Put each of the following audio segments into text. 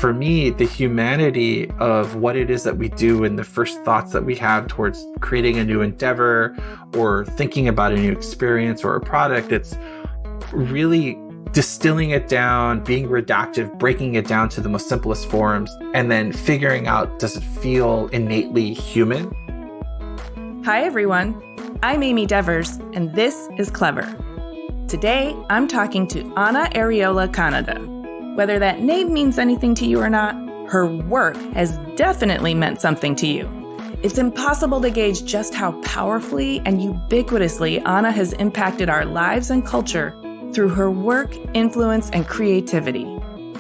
for me, the humanity of what it is that we do and the first thoughts that we have towards creating a new endeavor or thinking about a new experience or a product, it's really distilling it down, being redactive, breaking it down to the most simplest forms, and then figuring out, does it feel innately human? Hi, everyone. I'm Amy Devers, and this is Clever. Today, I'm talking to Anna Arriola-Kanada. Whether that name means anything to you or not, her work has definitely meant something to you. It's impossible to gauge just how powerfully and ubiquitously Anna has impacted our lives and culture through her work, influence, and creativity.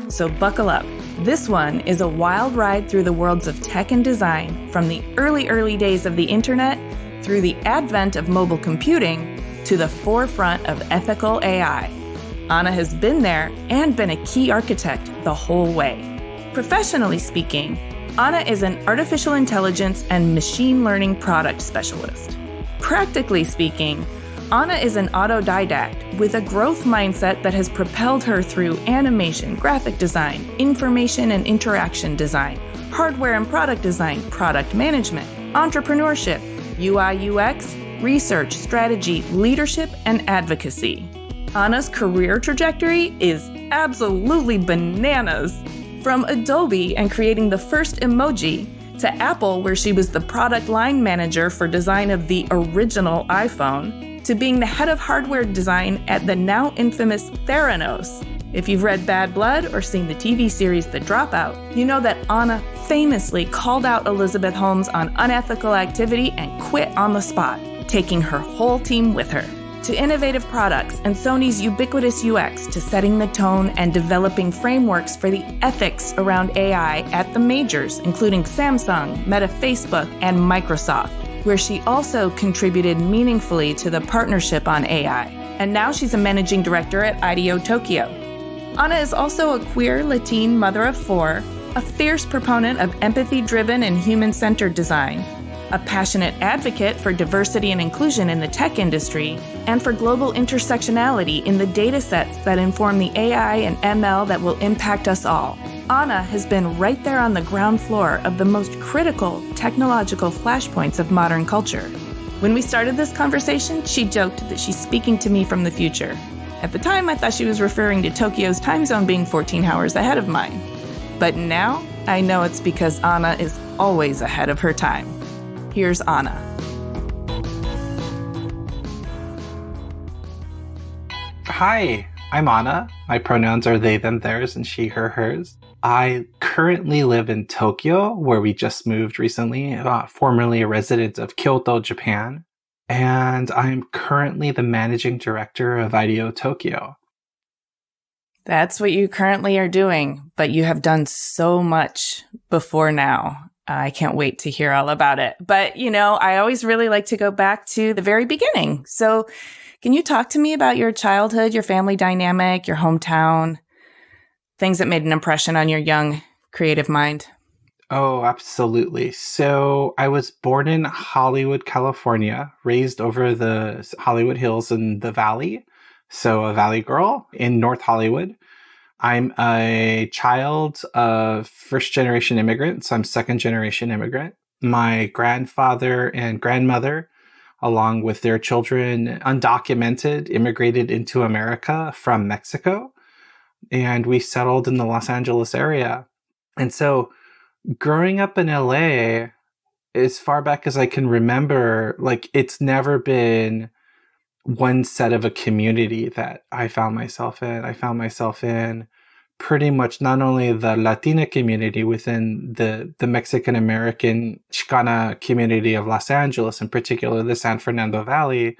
So buckle up. This one is a wild ride through the worlds of tech and design, from the early days of the internet through the advent of mobile computing to the forefront of ethical AI. Anna has been there and been a key architect the whole way. Professionally speaking, Anna is an artificial intelligence and machine learning product specialist. Practically speaking, Anna is an autodidact with a growth mindset that has propelled her through animation, graphic design, information and interaction design, hardware and product design, product management, entrepreneurship, UI UX, research, strategy, leadership, and advocacy. Anna's career trajectory is absolutely bananas. From Adobe and creating the first emoji, to Apple, where she was the product line manager for design of the original iPhone, to being the head of hardware design at the now infamous Theranos. If you've read Bad Blood or seen the TV series The Dropout, you know that Anna famously called out Elizabeth Holmes on unethical activity and quit on the spot, taking her whole team with her. To innovative products and Sony's ubiquitous UX, to setting the tone and developing frameworks for the ethics around AI at the majors, including Samsung, Meta, Facebook, and Microsoft, where she also contributed meaningfully to the partnership on AI. And now she's a managing director at IDEO Tokyo. Anna is also a queer Latin mother of four, a fierce proponent of empathy-driven and human-centered design, a passionate advocate for diversity and inclusion in the tech industry, and for global intersectionality in the data sets that inform the AI and ML that will impact us all. Anna has been right there on the ground floor of the most critical technological flashpoints of modern culture. When we started this conversation, she joked that she's speaking to me from the future. At the time, I thought she was referring to Tokyo's time zone being 14 hours ahead of mine. But now, I know it's because Anna is always ahead of her time. Here's Anna. Hi, I'm Anna. My pronouns are they, them, theirs, and she, her, hers. I currently live in Tokyo, where we just moved recently, formerly a resident of Kyoto, Japan. And I'm currently the managing director of IDEO Tokyo. That's what you currently are doing, but you have done so much before now. I can't wait to hear all about it. But, I always really like to go back to the very beginning. So can you talk to me about your childhood, your family dynamic, your hometown, things that made an impression on your young, creative mind? Oh, absolutely. So I was born in Hollywood, California, raised over the Hollywood Hills in the Valley. So a Valley girl in North Hollywood. I'm a child of first-generation immigrants. I'm second-generation immigrant. My grandfather and grandmother, along with their children, undocumented, immigrated into America from Mexico. And we settled in the Los Angeles area. And so growing up in LA, as far back as I can remember, it's never been one set of a community that I found myself in. I found myself in pretty much not only the Latina community within the Mexican-American Chicana community of Los Angeles, in particular the San Fernando Valley,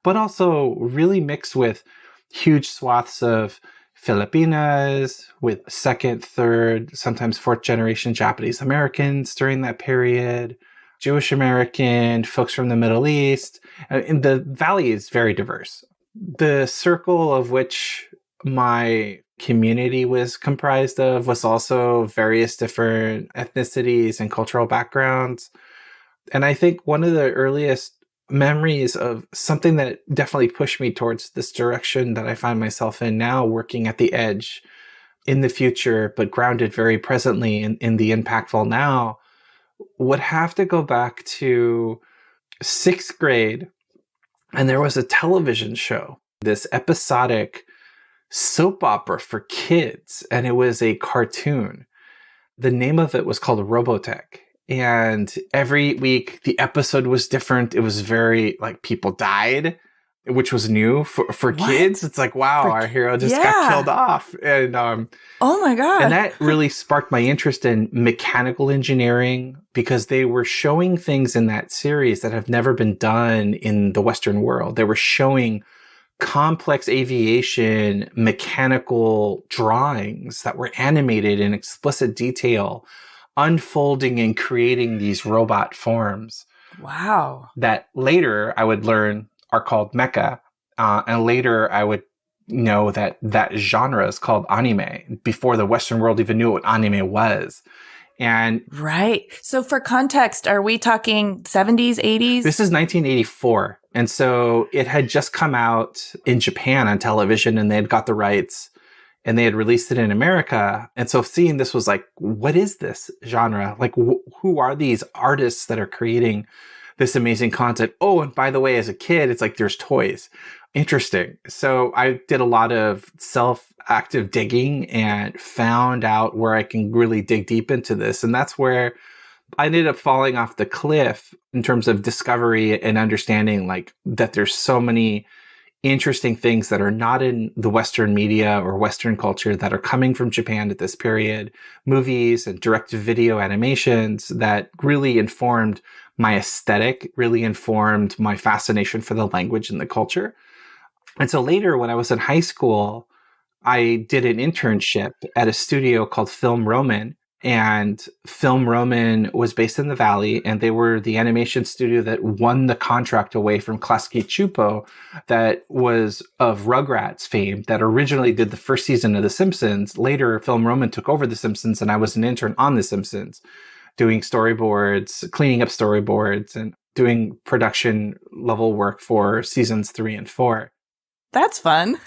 but also really mixed with huge swaths of Filipinas, with second, third, sometimes fourth generation Japanese Americans during that period, Jewish American, folks from the Middle East. And the Valley is very diverse. The circle of which my community was comprised of was also various different ethnicities and cultural backgrounds. And I think one of the earliest memories of something that definitely pushed me towards this direction that I find myself in now, working at the edge in the future, but grounded very presently in the impactful now, would have to go back to sixth grade. And there was a television show, this episodic soap opera for kids, and it was a cartoon. The name of it was called Robotech. And every week the episode was different. It was very like people died, which was new for kids. It's like, wow, our hero just got killed off. And oh my God. And that really sparked my interest in mechanical engineering, because they were showing things in that series that have never been done in the Western world. They were showing complex aviation mechanical drawings that were animated in explicit detail, unfolding and creating these robot forms. Wow. That later I would learn are called mecha. And later I would know that that genre is called anime, before the Western world even knew what anime was. And right. So for context, are we talking 70s, 80s? This is 1984. And so it had just come out in Japan on television, and they had got the rights and they had released it in America. And so seeing this was like, what is this genre? Like, who are these artists that are creating this amazing content? Oh, and by the way, as a kid, it's like, there's toys. Interesting. So I did a lot of self-active digging and found out where I can really dig deep into this. And that's where I ended up falling off the cliff in terms of discovery and understanding, like, that there's so many interesting things that are not in the Western media or Western culture that are coming from Japan at this period, movies and direct-to-video animations that really informed my aesthetic, really informed my fascination for the language and the culture. And so later, when I was in high school, I did an internship at a studio called Film Roman. And Film Roman was based in the Valley, and they were the animation studio that won the contract away from Klasky Chupo, that was of Rugrats fame, that originally did the first season of The Simpsons. Later, Film Roman took over The Simpsons, and I was an intern on The Simpsons, doing storyboards, cleaning up storyboards, and doing production level work for seasons 3 and 4. That's fun.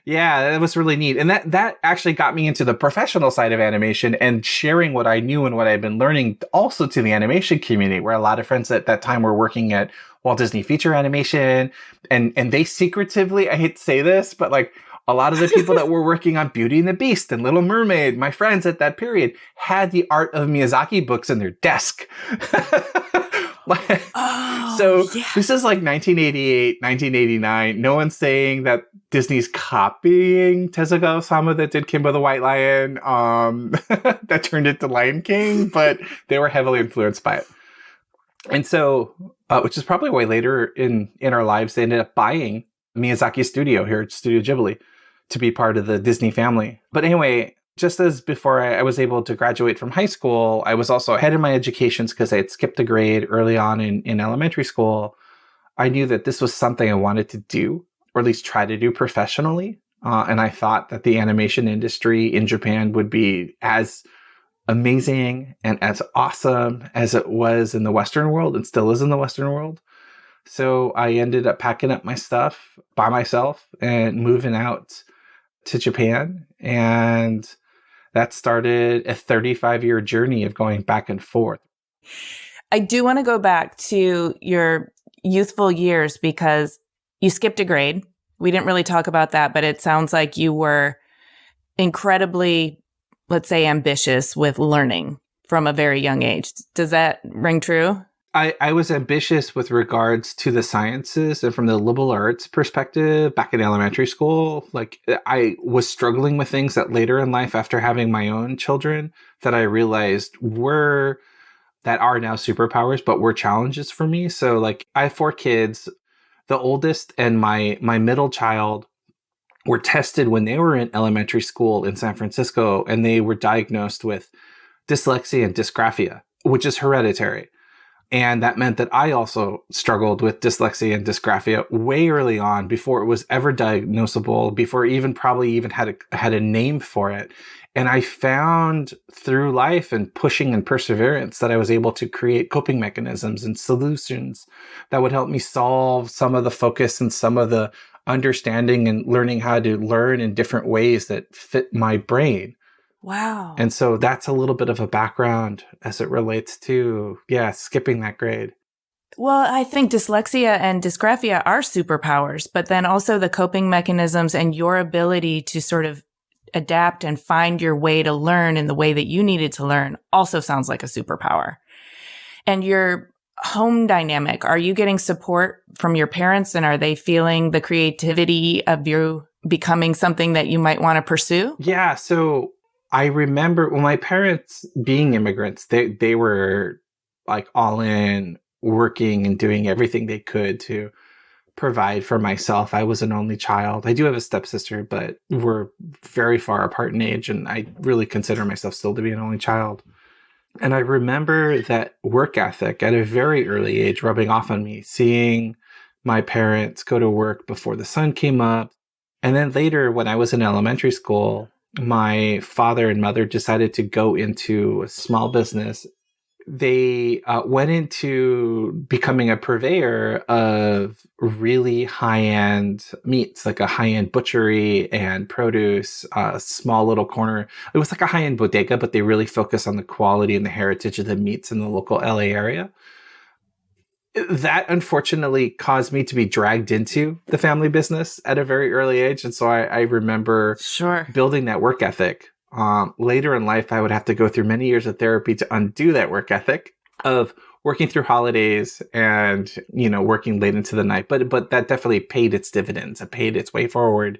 Yeah, that was really neat. And that actually got me into the professional side of animation and sharing what I knew and what I'd been learning also to the animation community, where a lot of friends at that time were working at Walt Disney Feature Animation. And they secretively, I hate to say this, but like a lot of the people that were working on Beauty and the Beast and Little Mermaid, my friends at that period, had the Art of Miyazaki books in their desk. This is like 1988, 1989. No one's saying that Disney's copying Tezuka Osamu that did Kimba the White Lion, that turned into Lion King, but they were heavily influenced by it. And so, which is probably why later in our lives, they ended up buying Miyazaki Studio here at Studio Ghibli to be part of the Disney family. But anyway, just as before I was able to graduate from high school, I was also ahead in my educations because I had skipped a grade early on in elementary school. I knew that this was something I wanted to do, or at least try to do professionally. And I thought that the animation industry in Japan would be as amazing and as awesome as it was in the Western world and still is in the Western world. So I ended up packing up my stuff by myself and moving out to Japan. And that started a 35-year journey of going back and forth. I do want to go back to your youthful years because you skipped a grade. We didn't really talk about that, but it sounds like you were incredibly, let's say, ambitious with learning from a very young age. Does that ring true? I was ambitious with regards to the sciences and from the liberal arts perspective back in elementary school. Like, I was struggling with things that later in life, after having my own children, that I realized that are now superpowers, but were challenges for me. So like, I have 4 kids. The oldest and my middle child were tested when they were in elementary school in San Francisco, and they were diagnosed with dyslexia and dysgraphia, which is hereditary. And that meant that I also struggled with dyslexia and dysgraphia way early on, before it was ever diagnosable, before probably even had a name for it. And I found through life and pushing and perseverance that I was able to create coping mechanisms and solutions that would help me solve some of the focus and some of the understanding and learning how to learn in different ways that fit my brain. Wow. And so that's a little bit of a background as it relates to, skipping that grade. Well, I think dyslexia and dysgraphia are superpowers, but then also the coping mechanisms and your ability to sort of adapt and find your way to learn in the way that you needed to learn also sounds like a superpower. And your home dynamic, are you getting support from your parents, and are they feeling the creativity of you becoming something that you might want to pursue? Yeah. So I remember my parents being immigrants, they were like all in, working and doing everything they could to provide for myself. I was an only child. I do have a stepsister, but we're very far apart in age, and I really consider myself still to be an only child. And I remember that work ethic at a very early age rubbing off on me, seeing my parents go to work before the sun came up. And then later, when I was in elementary school, my father and mother decided to go into a small business. They went into becoming a purveyor of really high-end meats, like a high-end butchery and produce, a small little corner. It was like a high-end bodega, but they really focus on the quality and the heritage of the meats in the local LA area. That unfortunately caused me to be dragged into the family business at a very early age. And so I remember building that work ethic. Later in life, I would have to go through many years of therapy to undo that work ethic of working through holidays and, working late into the night. But that definitely paid its dividends. It paid its way forward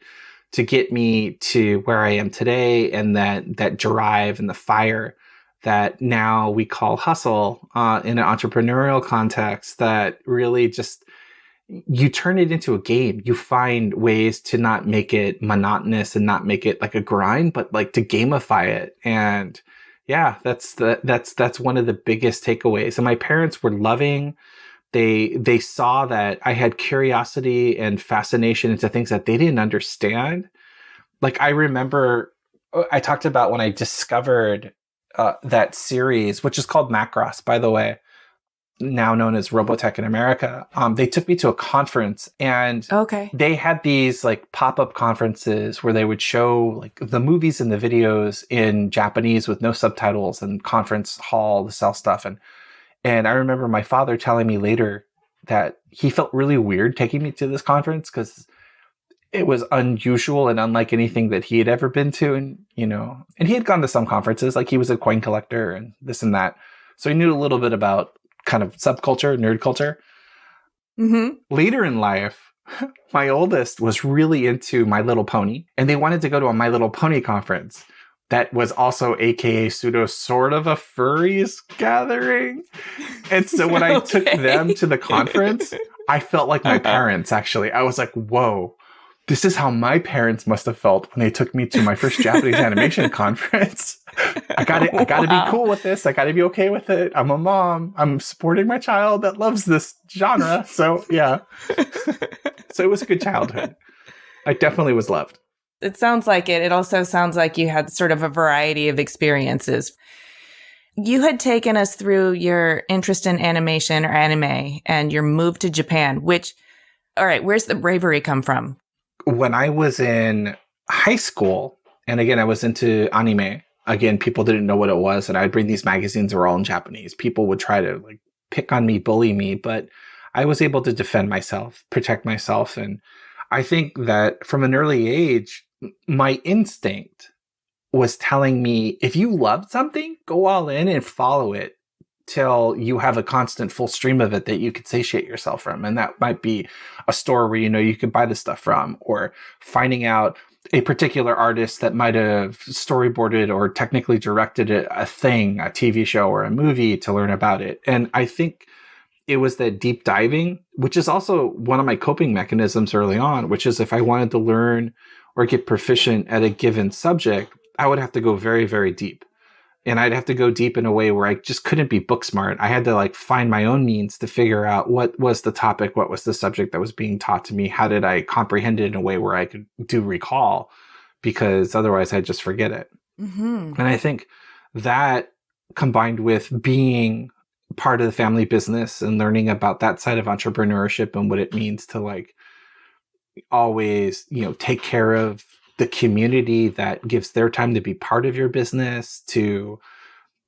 to get me to where I am today, and that drive and the fire that now we call hustle in an entrepreneurial context, that really just, you turn it into a game. You find ways to not make it monotonous and not make it like a grind, but like to gamify it. And that's one of the biggest takeaways. And my parents were loving. They saw that I had curiosity and fascination into things that they didn't understand. Like I remember I talked about when I discovered that series, which is called Macross, by the way, now known as Robotech in America. They took me to a conference, and they had these like pop-up conferences where they would show like the movies and the videos in Japanese with no subtitles, and conference hall to sell stuff. And I remember my father telling me later that he felt really weird taking me to this conference because it was unusual and unlike anything that he had ever been to. And, and he had gone to some conferences, like he was a coin collector and this and that. So he knew a little bit about kind of subculture, nerd culture. Mm-hmm. Later in life, my oldest was really into My Little Pony, and they wanted to go to a My Little Pony conference that was also AKA pseudo sort of a furries gathering. And so when I took them to the conference, I felt like my parents, actually. I was like, whoa. This is how my parents must have felt when they took me to my first Japanese animation conference. I gotta be cool with this. I gotta be okay with it. I'm a mom. I'm supporting my child that loves this genre. So yeah. So it was a good childhood. I definitely was loved. It sounds like it. It also sounds like you had sort of a variety of experiences. You had taken us through your interest in animation or anime and your move to Japan, all right, where's the bravery come from? When I was in high school, and again, I was into anime. Again, people didn't know what it was, and I'd bring these magazines that were all in Japanese. People would try to like pick on me, bully me, but I was able to defend myself, protect myself. And I think that from an early age, my instinct was telling me, if you love something, go all in and follow it till you have a constant full stream of it that you could satiate yourself from. And that might be a store where, you could buy the stuff from, or finding out a particular artist that might have storyboarded or technically directed a thing, a TV show or a movie, to learn about it. And I think it was that deep diving, which is also one of my coping mechanisms early on, which is if I wanted to learn or get proficient at a given subject, I would have to go very, very deep. And I'd have to go deep in a way where I just couldn't be book smart. I had to like find my own means to figure out what was the topic, what was the subject that was being taught to me, how did I comprehend it in a way where I could do recall, because otherwise I'd just forget it. Mm-hmm. And I think that, combined with being part of the family business and learning about that side of entrepreneurship and what it means to like always, take care of the community that gives their time to be part of your business, to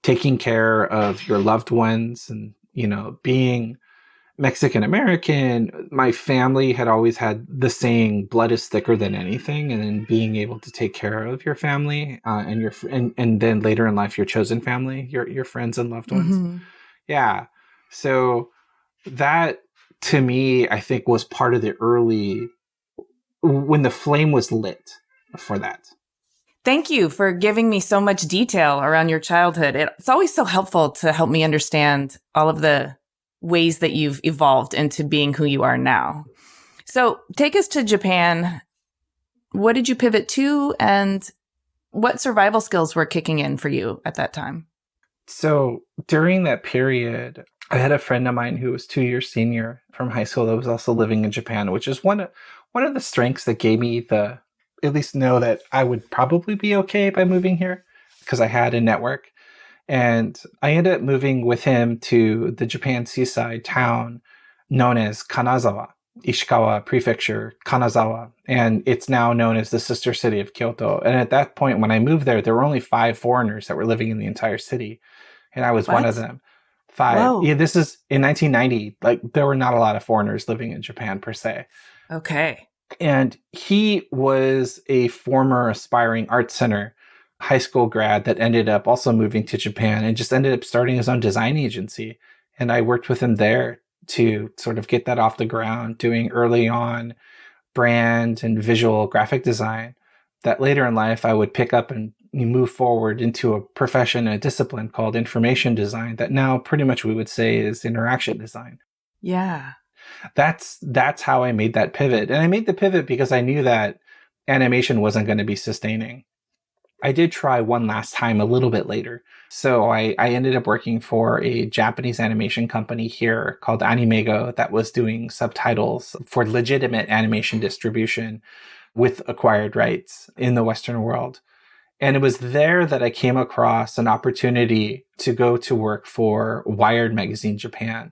taking care of your loved ones. And, being Mexican American, my family had always had the saying, blood is thicker than anything. And then being able to take care of your family and then later in life, your chosen family, your friends and loved ones. Mm-hmm. Yeah. So that to me, I think was part of the early, when the flame was lit for that. Thank you for giving me so much detail around your childhood. It's always so helpful to help me understand all of the ways that you've evolved into being who you are now. So take us to Japan. What did you pivot to, and what survival skills were kicking in for you at that time? So during that period, I had a friend of mine who was 2 years senior from high school that was also living in Japan, which is one of the strengths that gave me at least know that I would probably be okay by moving here, because I had a network. And I ended up moving with him to the Japan seaside town known as Kanazawa, Ishikawa Prefecture, Kanazawa. And it's now known as the sister city of Kyoto. And at that point, when I moved there were only 5 foreigners that were living in the entire city. And I was one of them. 5. Whoa. Yeah, this is in 1990. Like, there were not a lot of foreigners living in Japan per se. Okay. And he was a former aspiring art center high school grad that ended up also moving to Japan and just ended up starting his own design agency. And I worked with him there to sort of get that off the ground, doing early on brand and visual graphic design that later in life I would pick up and move forward into a profession, a discipline called information design that now pretty much we would say is interaction design. Yeah. That's how I made that pivot. And I made the pivot because I knew that animation wasn't going to be sustaining. I did try one last time a little bit later. So I ended up working for a Japanese animation company here called Animego that was doing subtitles for legitimate animation distribution with acquired rights in the Western world. And it was there that I came across an opportunity to go to work for Wired Magazine Japan.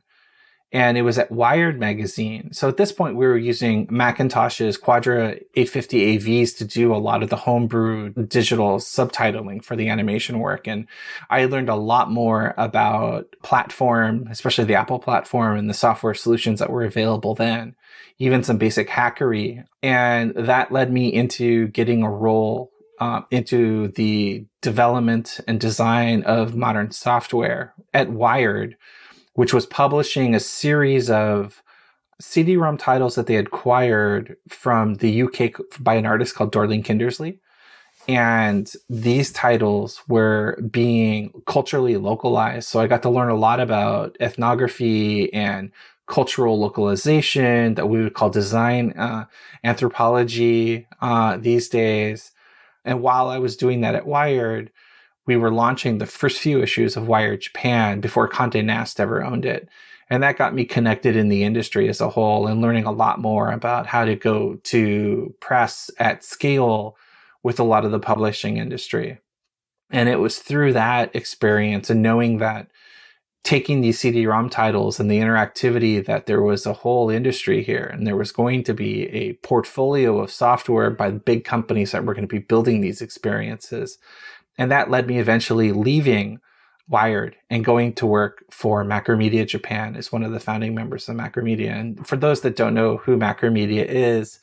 And it was at Wired Magazine. So at this point, we were using Macintosh's Quadra 850 AVs to do a lot of the homebrew digital subtitling for the animation work. And I learned a lot more about platform, especially the Apple platform and the software solutions that were available then, even some basic hackery. And that led me into getting a role into the development and design of modern software at Wired, which was publishing a series of CD-ROM titles that they had acquired from the UK by an artist called Dorling Kindersley. And these titles were being culturally localized. So I got to learn a lot about ethnography and cultural localization that we would call design anthropology these days. And while I was doing that at Wired, we were launching the first few issues of Wired Japan before Condé Nast ever owned it. And that got me connected in the industry as a whole and learning a lot more about how to go to press at scale with a lot of the publishing industry. And it was through that experience and knowing that taking these CD-ROM titles and the interactivity that there was a whole industry here and there was going to be a portfolio of software by big companies that were going to be building these experiences. And that led me eventually leaving Wired and going to work for Macromedia Japan as one of the founding members of Macromedia. And for those that don't know who Macromedia is,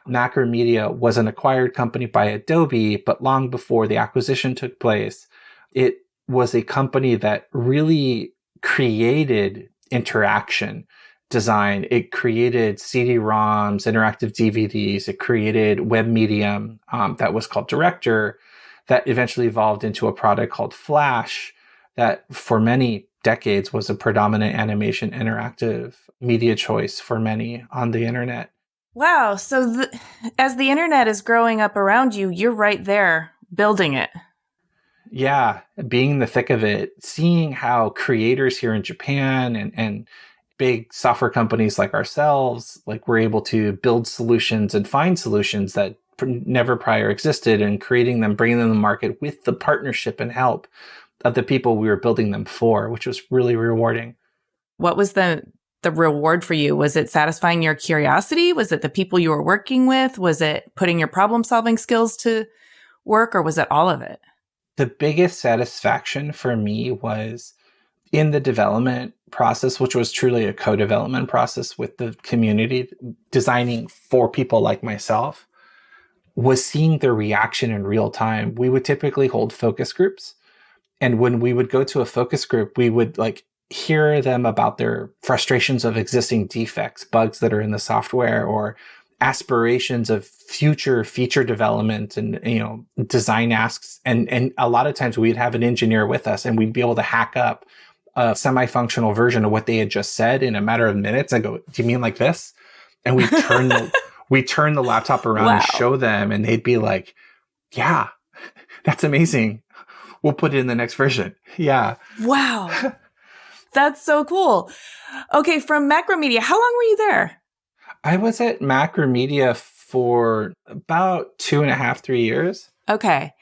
Macromedia was an acquired company by Adobe, but long before the acquisition took place, it was a company that really created interaction design. It created CD-ROMs, interactive DVDs. It created web medium that was called Director, that eventually evolved into a product called Flash that for many decades was a predominant animation interactive media choice for many on the internet. Wow. So as the internet is growing up around you, you're right there building it. Yeah, being in the thick of it, seeing how creators here in Japan and big software companies like ourselves, like we're able to build solutions and find solutions that never prior existed and creating them, bringing them to the market with the partnership and help of the people we were building them for, which was really rewarding. What was the the reward for you? Was it satisfying your curiosity? Was it the people you were working with? Was it putting your problem solving skills to work, or was it all of it? The biggest satisfaction for me was in the development process, which was truly a co-development process with the community, designing for people like myself, was seeing their reaction in real time. We would typically hold focus groups. And when we would go to a focus group, we would hear them about their frustrations of existing defects, bugs that are in the software, or aspirations of future feature development and, design asks. And a lot of times we'd have an engineer with us and we'd be able to hack up a semi-functional version of what they had just said in a matter of minutes. I go, do you mean like this? And we turn the laptop around and show them, and they'd be like, yeah, that's amazing. We'll put it in the next version. Yeah. Wow. That's so cool. Okay. From Macromedia, how long were you there? I was at Macromedia for about 2.5, 3 years. Okay.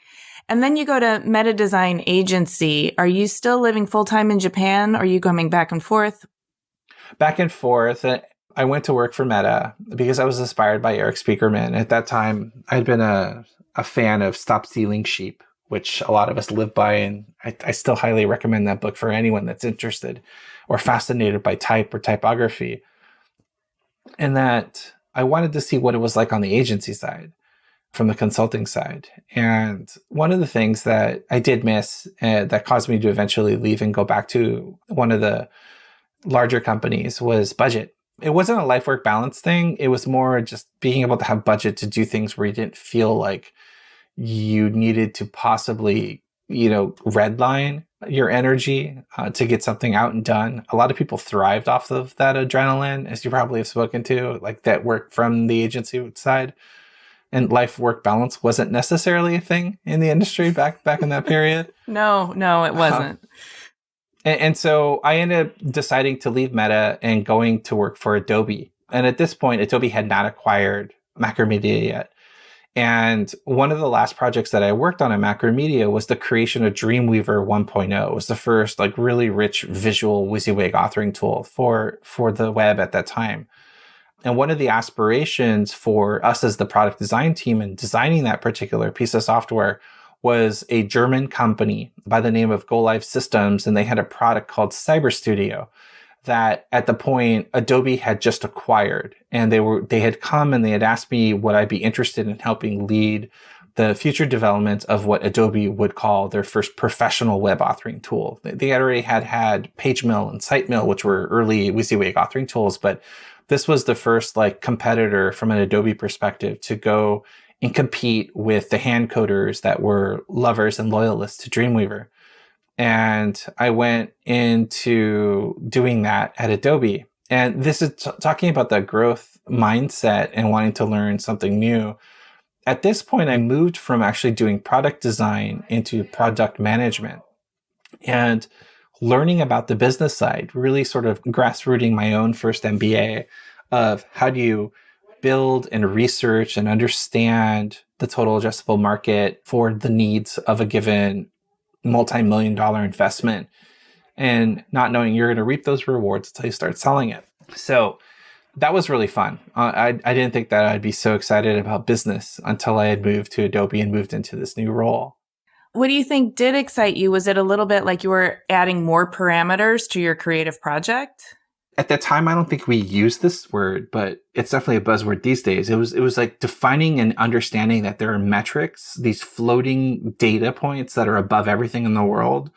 And then you go to Meta Design Agency. Are you still living full-time in Japan? Or are you coming back and forth? Back and forth. I went to work for Meta because I was inspired by Eric Spiekerman. At that time, I'd been a fan of Stop Stealing Sheep, which a lot of us live by. And I still highly recommend that book for anyone that's interested or fascinated by type or typography. And that I wanted to see what it was like on the agency side, from the consulting side. And one of the things that I did miss that caused me to eventually leave and go back to one of the larger companies was budget. It wasn't a life-work balance thing. It was more just being able to have budget to do things where you didn't feel like you needed to possibly, redline your energy to get something out and done. A lot of people thrived off of that adrenaline, as you probably have spoken to, that work from the agency side. And life-work balance wasn't necessarily a thing in the industry back in that period. No, it wasn't. And so I ended up deciding to leave Meta and going to work for Adobe. And at this point, Adobe had not acquired Macromedia yet. And one of the last projects that I worked on at Macromedia was the creation of Dreamweaver 1.0. It was the first really rich visual WYSIWYG authoring tool for the web at that time. And one of the aspirations for us as the product design team in designing that particular piece of software was a German company by the name of Go Live Systems. And they had a product called Cyber Studio that at the point Adobe had just acquired. And they had come and they had asked me would I be interested in helping lead the future development of what Adobe would call their first professional web authoring tool. They already had PageMill and SiteMill, which were early WYSIWYG authoring tools, but this was the first competitor from an Adobe perspective to go and compete with the hand coders that were lovers and loyalists to Dreamweaver. And I went into doing that at Adobe. And this is talking about the growth mindset and wanting to learn something new. At this point, I moved from actually doing product design into product management and learning about the business side, really sort of grassrooting my own first MBA of how do you build and research and understand the total addressable market for the needs of a given multi-million-dollar investment, and not knowing you're going to reap those rewards until you start selling it. So that was really fun. I didn't think that I'd be so excited about business until I had moved to Adobe and moved into this new role. What do you think did excite you? Was it a little bit like you were adding more parameters to your creative project? At that time, I don't think we used this word, but it's definitely a buzzword these days. It was like defining and understanding that there are metrics, these floating data points that are above everything in the world,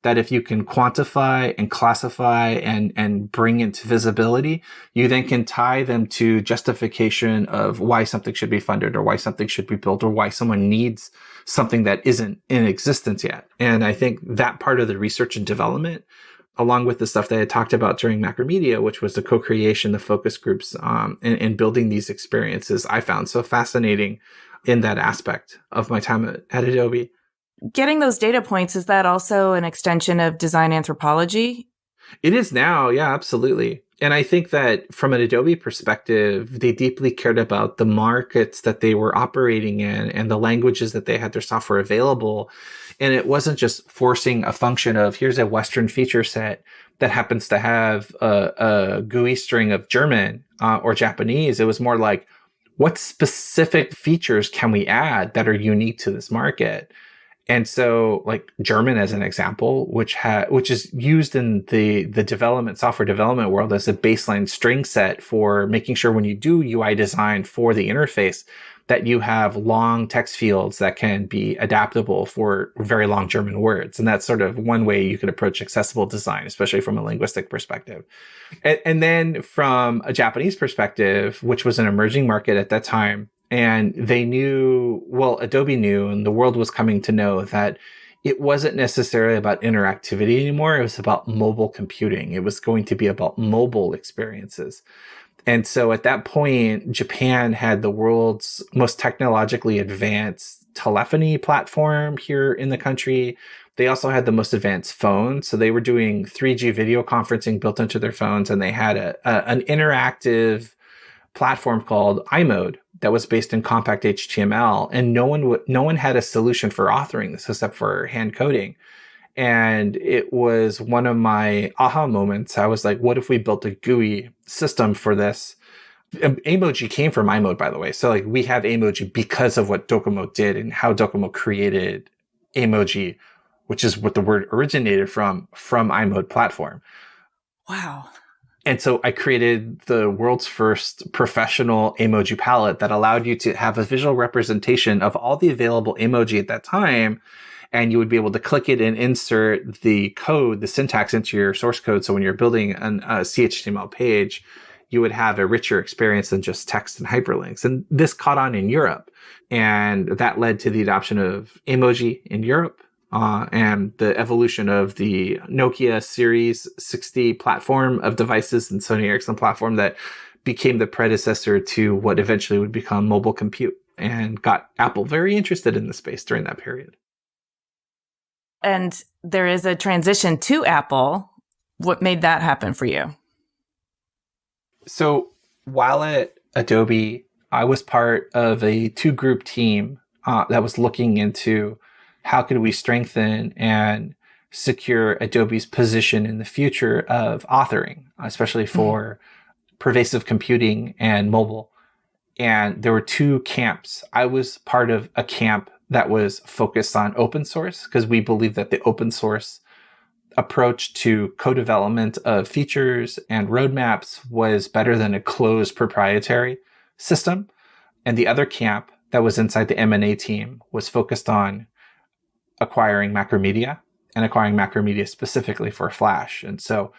that if you can quantify and classify and bring into visibility, you then can tie them to justification of why something should be funded or why something should be built or why someone needs something that isn't in existence yet. And I think that part of the research and development, along with the stuff that I talked about during Macromedia, which was the co-creation, the focus groups, and building these experiences, I found so fascinating in that aspect of my time at Adobe. Getting those data points, is that also an extension of design anthropology? It is now, yeah, absolutely. And I think that from an Adobe perspective, they deeply cared about the markets that they were operating in and the languages that they had their software available. And it wasn't just forcing a function of here's a Western feature set that happens to have a GUI string of German or Japanese. It was more like, what specific features can we add that are unique to this market? And so like German as an example, which is used in the software development world as a baseline string set for making sure when you do UI design for the interface that you have long text fields that can be adaptable for very long German words. And that's sort of one way you could approach accessible design, especially from a linguistic perspective. And then from a Japanese perspective, which was an emerging market at that time, and they knew, well, Adobe knew, and the world was coming to know that it wasn't necessarily about interactivity anymore. It was about mobile computing. It was going to be about mobile experiences. And so at that point, Japan had the world's most technologically advanced telephony platform here in the country. They also had the most advanced phones. So they were doing 3G video conferencing built into their phones. And they had an interactive platform called iMode that was based in compact HTML. And no one had a solution for authoring this except for hand coding. And it was one of my aha moments. I was like, what if we built a GUI system for this? Emoji came from iMode, by the way. So like we have emoji because of what Docomo did and how Docomo created emoji, which is what the word originated from iMode platform. Wow. And so I created the world's first professional emoji palette that allowed you to have a visual representation of all the available emoji at that time. And you would be able to click it and insert the code, the syntax into your source code. So when you're building a CHTML page, you would have a richer experience than just text and hyperlinks. And this caught on in Europe. And that led to the adoption of emoji in Europe and the evolution of the Nokia Series 60 platform of devices and Sony Ericsson platform that became the predecessor to what eventually would become mobile compute and got Apple very interested in the space during that period. And there is a transition to Apple. What made that happen for you? So while at Adobe, I was part of a 2-group team that was looking into how could we strengthen and secure Adobe's position in the future of authoring, especially for pervasive computing and mobile. And there were 2 camps. I was part of a camp that was focused on open source because we believe that the open source approach to co-development of features and roadmaps was better than a closed proprietary system. And the other camp that was inside the M&A team was focused on acquiring Macromedia and acquiring Macromedia specifically for Flash. And so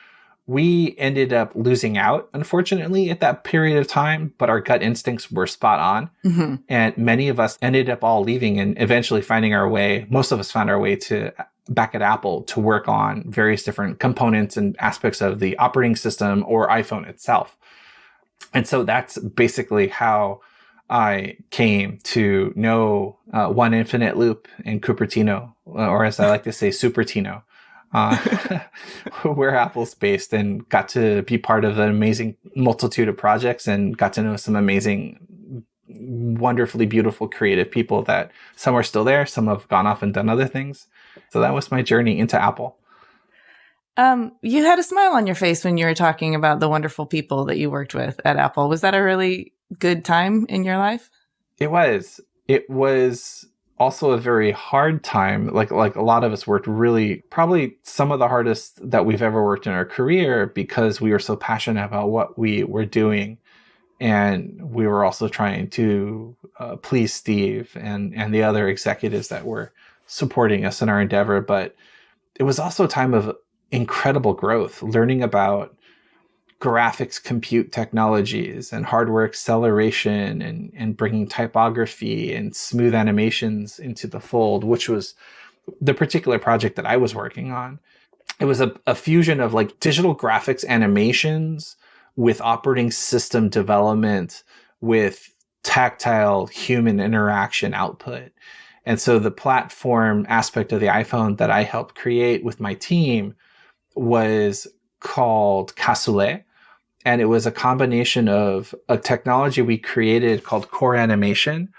we ended up losing out, unfortunately, at that period of time, but our gut instincts were spot on. Mm-hmm. And many of us ended up all leaving and eventually finding our way. Most of us found our way to back at Apple to work on various different components and aspects of the operating system or iPhone itself. And so that's basically how I came to know One Infinite Loop in Cupertino, or as I like to say, Supertino. Where Apple's based, and got to be part of an amazing multitude of projects and got to know some amazing, wonderfully beautiful, creative people that some are still there. Some have gone off and done other things. So that was my journey into Apple. You had a smile on your face when you were talking about the wonderful people that you worked with at Apple. Was that a really good time in your life? It was. It was also a very hard time. Like a lot of us worked really, probably some of the hardest that we've ever worked in our career because we were so passionate about what we were doing. And we were also trying to please Steve and the other executives that were supporting us in our endeavor. But it was also a time of incredible growth, learning about graphics compute technologies and hardware acceleration and bringing typography and smooth animations into the fold, which was the particular project that I was working on. It was a fusion of like digital graphics animations with operating system development with tactile human interaction output. And so the platform aspect of the iPhone that I helped create with my team was called Cassoulet. And it was a combination of a technology we created called core animation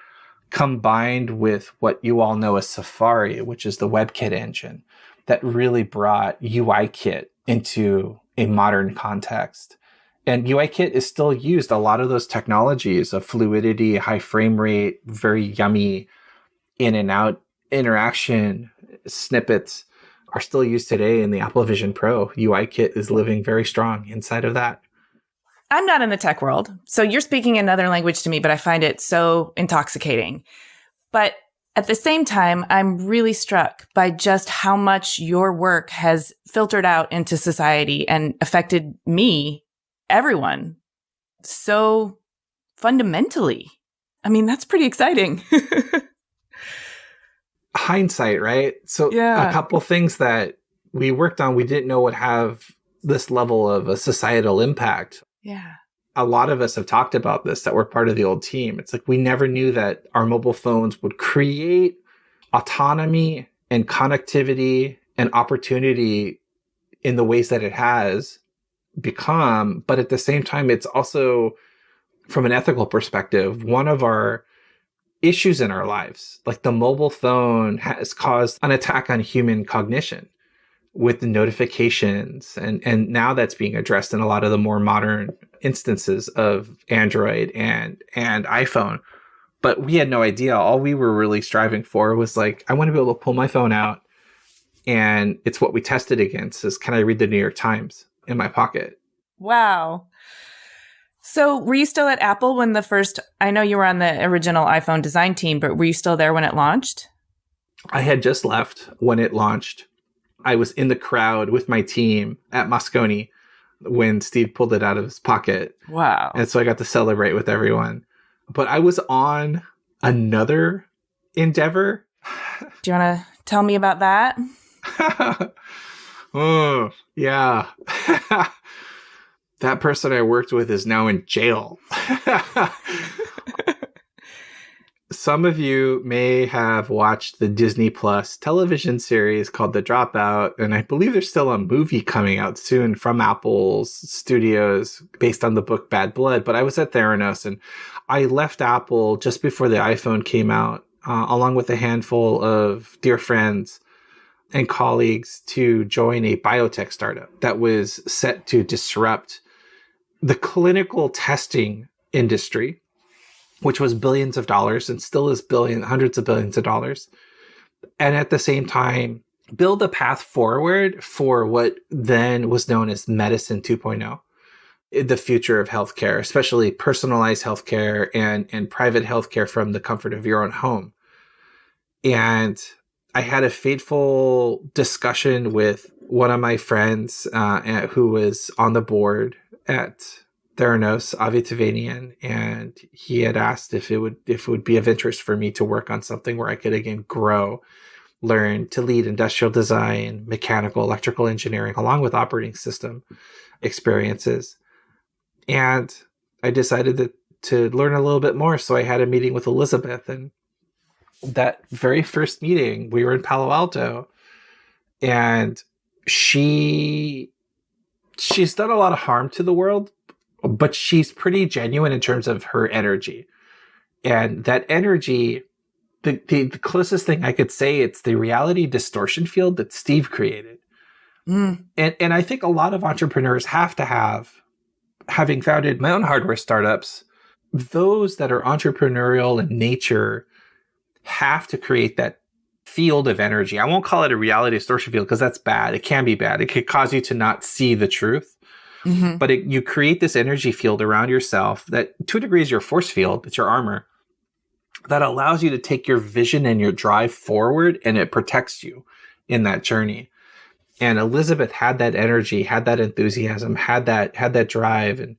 combined with what you all know as Safari, which is the WebKit engine that really brought UIKit into a modern context. And UIKit is still used. A lot of those technologies of fluidity, high frame rate, very yummy in and out interaction snippets are still used today in the Apple Vision Pro. UIKit is living very strong inside of that. I'm not in the tech world, so you're speaking another language to me, but I find it so intoxicating. But at the same time, I'm really struck by just how much your work has filtered out into society and affected me, everyone, so fundamentally. I mean, that's pretty exciting. Hindsight, right? So yeah. A couple things that we worked on, we didn't know would have this level of a societal impact. Yeah. A lot of us have talked about this that were part of the old team. It's like we never knew that our mobile phones would create autonomy and connectivity and opportunity in the ways that it has become. But at the same time, it's also, from an ethical perspective, one of our issues in our lives. Like the mobile phone has caused an attack on human cognition with the notifications. And now that's being addressed in a lot of the more modern instances of Android and iPhone. But we had no idea. All we were really striving for was like, I want to be able to pull my phone out. And it's what we tested against is, can I read the New York Times in my pocket? Wow. So were you still at Apple when I know you were on the original iPhone design team, but were you still there when it launched? I had just left when it launched. I was in the crowd with my team at Moscone when Steve pulled it out of his pocket. Wow. And so I got to celebrate with everyone. But I was on another endeavor. Do you want to tell me about that? Oh, yeah. That person I worked with is now in jail. Some of you may have watched the Disney Plus television series called The Dropout, and I believe there's still a movie coming out soon from Apple's studios based on the book Bad Blood. But I was at Theranos, and I left Apple just before the iPhone came out, along with a handful of dear friends and colleagues to join a biotech startup that was set to disrupt the clinical testing industry, which was billions of dollars and still is hundreds of billions of dollars. And at the same time, build a path forward for what then was known as medicine 2.0, the future of healthcare, especially personalized healthcare and private healthcare from the comfort of your own home. And I had a fateful discussion with one of my friends who was on the board at Theranos, Avi Tavanian, and he had asked if it would be of interest for me to work on something where I could again grow, learn to lead industrial design, mechanical, electrical engineering, along with operating system experiences. And I decided to learn a little bit more. So I had a meeting with Elizabeth, and that very first meeting, we were in Palo Alto, and she's done a lot of harm to the world, but she's pretty genuine in terms of her energy. And that energy, the closest thing I could say, it's the reality distortion field that Steve created. And I think a lot of entrepreneurs have to have, having founded my own hardware startups, those that are entrepreneurial in nature have to create that field of energy. I won't call it a reality distortion field because that's bad. It can be bad. It could cause you to not see the truth. Mm-hmm. But you create this energy field around yourself that to a degree is your force field. It's your armor that allows you to take your vision and your drive forward, and it protects you in that journey. And Elizabeth had that energy, had that enthusiasm, had that drive. And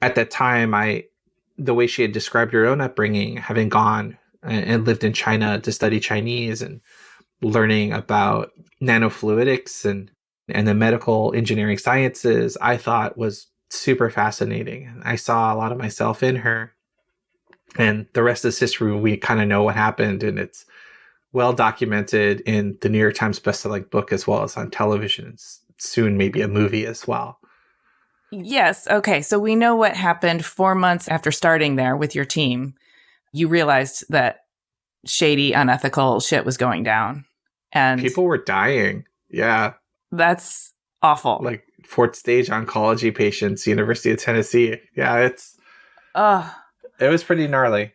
at that time, the way she had described her own upbringing, having gone and lived in China to study Chinese and learning about nanofluidics and the medical engineering sciences, I thought was super fascinating. I saw a lot of myself in her. And the rest is history. We kind of know what happened, and it's well documented in the New York Times bestselling book as well as on television. Soon maybe a movie as well. Yes. Okay. So we know what happened 4 months after starting there with your team. You realized that shady, unethical shit was going down. And People were dying. Yeah. that's awful. Like fourth stage oncology patients, University of Tennessee. Yeah, Ugh. it was pretty gnarly.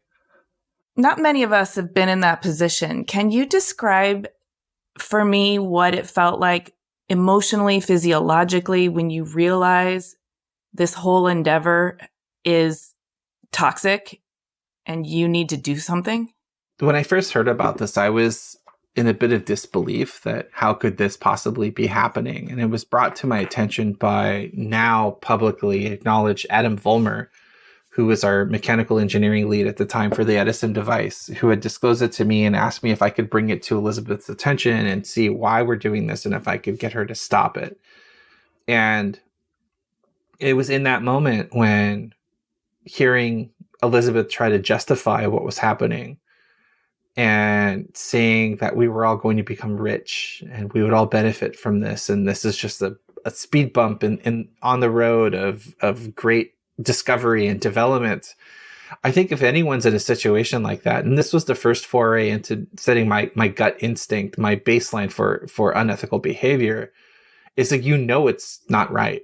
Not many of us have been in that position. Can you describe for me what it felt like emotionally, physiologically, when you realize this whole endeavor is toxic and you need to do something? When I first heard about this, I was in a bit of disbelief that how could this possibly be happening? And it was brought to my attention by now publicly acknowledged Adam Vollmer, who was our mechanical engineering lead at the time for the Edison device, who had disclosed it to me and asked me if I could bring it to Elizabeth's attention and see why we're doing this and if I could get her to stop it. And it was in that moment when hearing Elizabeth try to justify what was happening and saying that we were all going to become rich and we would all benefit from this. And this is just a speed bump in on the road of great discovery and development. I think if anyone's in a situation like that, and this was the first foray into setting my gut instinct, my baseline for unethical behavior, is like, it's not right.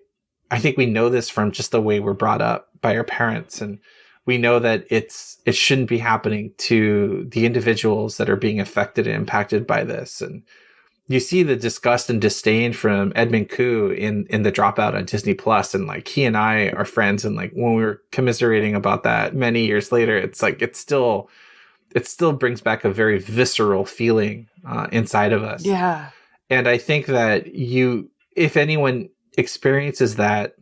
I think we know this from just the way we're brought up by our parents, and we know that it shouldn't be happening to the individuals that are being affected and impacted by this. And you see the disgust and disdain from Edmund Koo in The Dropout on Disney Plus, and like he and I are friends, and like when we were commiserating about that many years later, it's like it still brings back a very visceral feeling inside of us. Yeah. And I think that if anyone experiences that,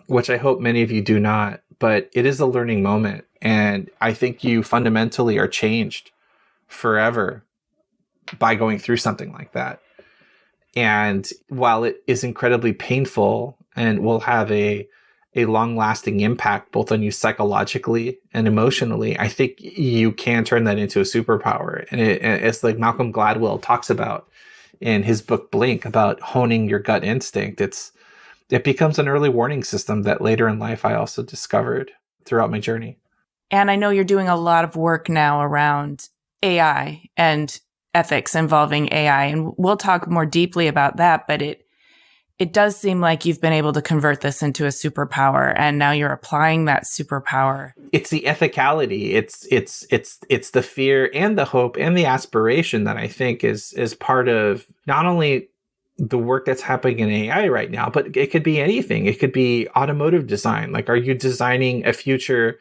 which I hope many of you do not, but it is a learning moment. And I think you fundamentally are changed forever by going through something like that. And while it is incredibly painful and will have a long-lasting impact both on you psychologically and emotionally, I think you can turn that into a superpower. And it's like Malcolm Gladwell talks about in his book Blink about honing your gut instinct. It becomes an early warning system that later in life I also discovered throughout my journey. And I know you're doing a lot of work now around AI and ethics involving AI, and we'll talk more deeply about that, but it does seem like you've been able to convert this into a superpower, and now you're applying that superpower. It's the ethicality, it's the fear and the hope and the aspiration that I think is part of not only the work that's happening in AI right now, but it could be anything. It could be automotive design. Like, are you designing a future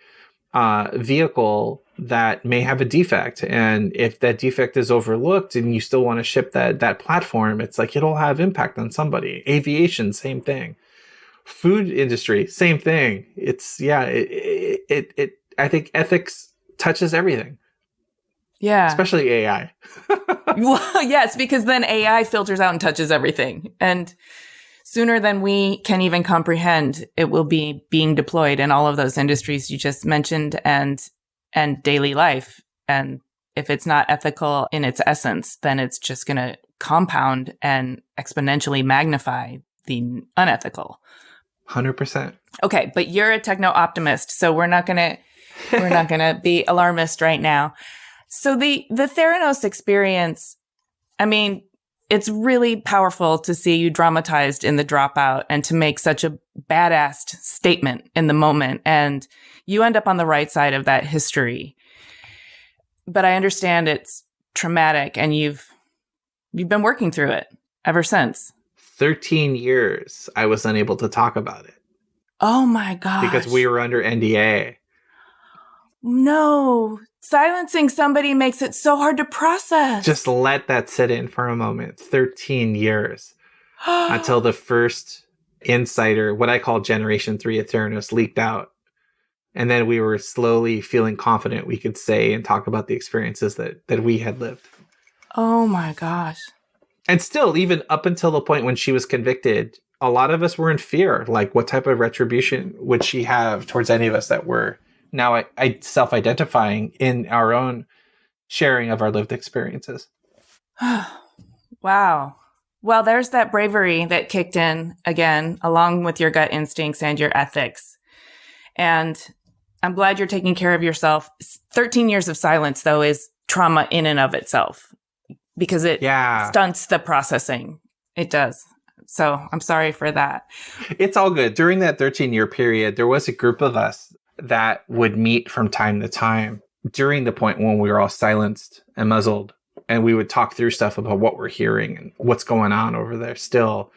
vehicle that may have a defect? And if that defect is overlooked and you still want to ship that platform, it's like it'll have impact on somebody. Aviation, same thing. Food industry, same thing. I think ethics touches everything. Yeah. Especially AI. Well, yes, because then AI filters out and touches everything. And sooner than we can even comprehend, it will be being deployed in all of those industries you just mentioned and daily life. And if it's not ethical in its essence, then it's just going to compound and exponentially magnify the unethical. 100%. Okay, but you're a techno optimist, so we're not going to be alarmist right now. So the Theranos experience, I mean, it's really powerful to see you dramatized in The Dropout and to make such a badass statement in the moment. And you end up on the right side of that history. But I understand it's traumatic, and you've been working through it ever since. 13 years I was unable to talk about it. Oh my gosh. Because we were under NDA. No. Silencing somebody makes it so hard to process. Just let that sit in for a moment. 13 years until the first insider, what I call Generation 3 at Theranos, leaked out. And then we were slowly feeling confident we could say and talk about the experiences that we had lived. Oh my gosh. And still, even up until the point when she was convicted, a lot of us were in fear. Like, what type of retribution would she have towards any of us that were now self-identifying in our own sharing of our lived experiences? Wow. Well, there's that bravery that kicked in again, along with your gut instincts and your ethics. And I'm glad you're taking care of yourself. 13 years of silence, though, is trauma in and of itself because it stunts the processing. It does. So I'm sorry for that. It's all good. During that 13-year period, there was a group of us that would meet from time to time during the point when we were all silenced and muzzled. And we would talk through stuff about what we're hearing and what's going on over there still.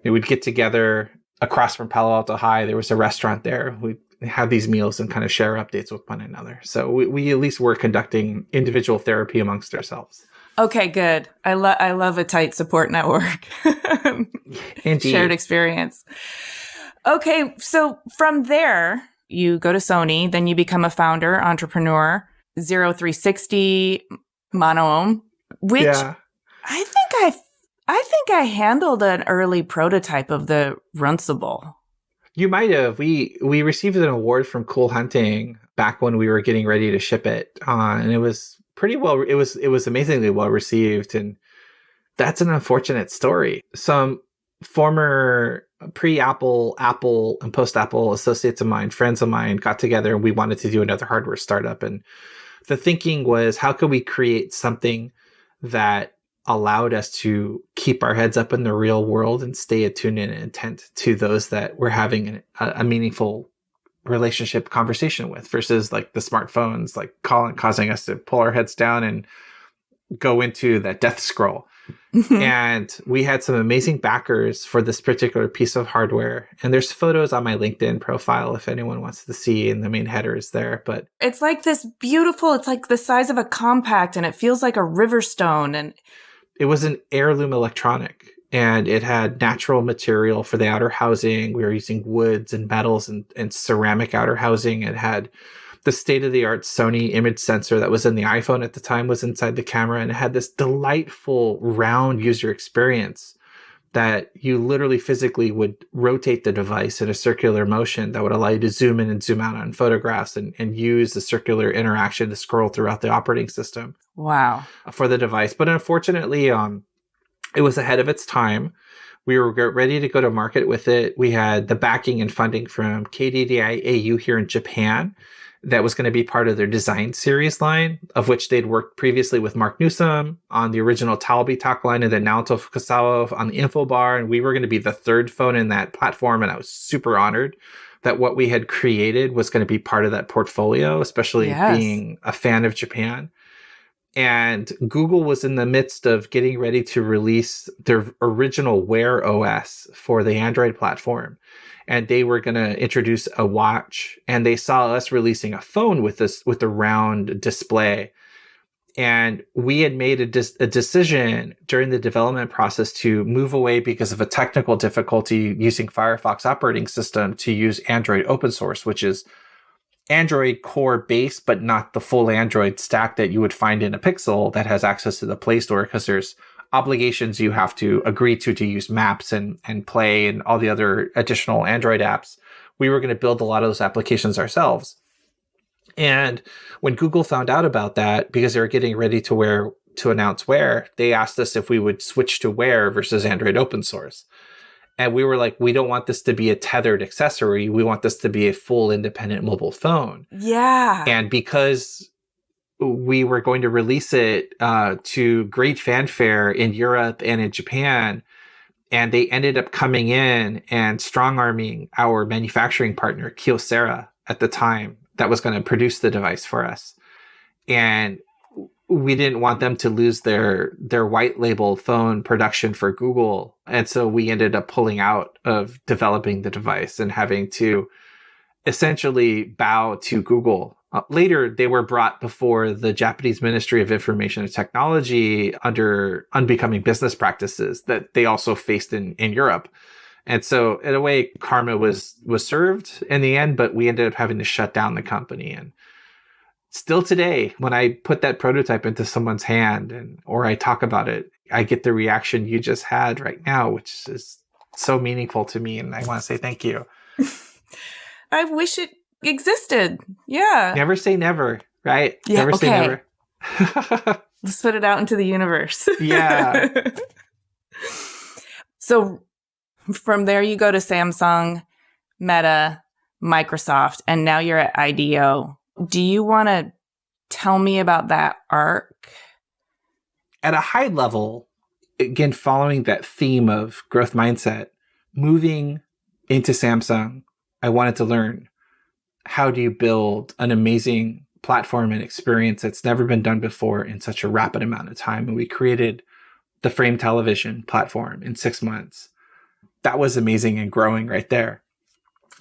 We would get together across from Palo Alto High. There was a restaurant there. We'd have these meals and kind of share updates with one another. So we at least were conducting individual therapy amongst ourselves. Okay, good. I love a tight support network. Indeed. Shared experience. Okay, so from there, you go to Sony, then you become a founder, entrepreneur, 0360, Mono, which I think I handled an early prototype of the Runcible. You might have. We received an award from Cool Hunting back when we were getting ready to ship it, and it was pretty well. It was amazingly well received, and that's an unfortunate story. Some former pre-Apple, Apple, and post-Apple associates of mine, friends of mine, got together, and we wanted to do another hardware startup. And the thinking was, how could we create something that allowed us to keep our heads up in the real world and stay attuned and intent to those that we're having a meaningful relationship conversation with, versus like the smartphones, like causing us to pull our heads down and go into that death scroll. And we had some amazing backers for this particular piece of hardware. And there's photos on my LinkedIn profile if anyone wants to see, in the main headers there. But it's like this beautiful, it's like the size of a compact, and it feels like a river stone. And it was an heirloom electronic, and it had natural material for the outer housing. We were using woods and metals and ceramic outer housing. It had the state-of-the-art Sony image sensor that was in the iPhone at the time was inside the camera, and it had this delightful round user experience that you literally physically would rotate the device in a circular motion that would allow you to zoom in and zoom out on photographs and use the circular interaction to scroll throughout the operating system. Wow. For the device. But unfortunately, it was ahead of its time. We were ready to go to market with it. We had the backing and funding from KDDI-AU here in Japan that was going to be part of their design series line, of which they'd worked previously with Mark Newsom on the original Talby Talk line, and then Naoto Fukasawa on the Infobar. And we were going to be the third phone in that platform. And I was super honored that what we had created was going to be part of that portfolio, especially being a fan of Japan. And Google was in the midst of getting ready to release their original Wear OS for the Android platform. And they were going to introduce a watch, and they saw us releasing a phone with a round display. And we had made a decision during the development process to move away because of a technical difficulty using Firefox operating system to use Android open source, which is Android core base, but not the full Android stack that you would find in a Pixel that has access to the Play Store, because there's obligations you have to agree to use Maps and Play and all the other additional Android apps. We were going to build a lot of those applications ourselves. And when Google found out about that, because they were getting ready to announce Wear, they asked us if we would switch to Wear versus Android open source. And we were like, we don't want this to be a tethered accessory. We want this to be a full independent mobile phone. Yeah. And because we were going to release it to great fanfare in Europe and in Japan, and they ended up coming in and strong-arming our manufacturing partner, Kyocera, at the time, that was going to produce the device for us. And we didn't want them to lose their white label phone production for Google. And so we ended up pulling out of developing the device and having to essentially bow to Google. Later, they were brought before the Japanese Ministry of Information and Technology under unbecoming business practices that they also faced in Europe. And so in a way, karma was served in the end, but we ended up having to shut down the company. And still today, when I put that prototype into someone's hand or I talk about it, I get the reaction you just had right now, which is so meaningful to me. And I want to say thank you. I wish it existed. Yeah. Never say never, right? Yeah, never say never. Let's put it out into the universe. Yeah. So from there, you go to Samsung, Meta, Microsoft, and now you're at IDEO. Do you want to tell me about that arc? At a high level, again, following that theme of growth mindset, moving into Samsung, I wanted to learn, how do you build an amazing platform and experience that's never been done before in such a rapid amount of time? And we created the Frame Television platform in 6 months. That was amazing and growing right there.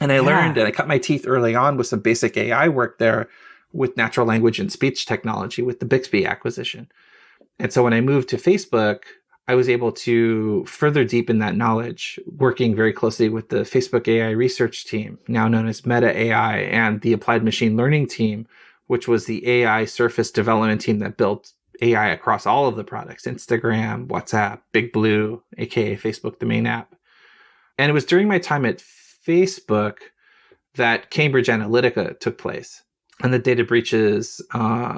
And I learned, and I cut my teeth early on with some basic AI work there with natural language and speech technology with the Bixby acquisition. And so when I moved to Facebook, I was able to further deepen that knowledge, working very closely with the Facebook AI research team, now known as Meta AI, and the applied machine learning team, which was the AI surface development team that built AI across all of the products, Instagram, WhatsApp, Big Blue, aka Facebook, the main app. And it was during my time at Facebook that Cambridge Analytica took place, and the data breaches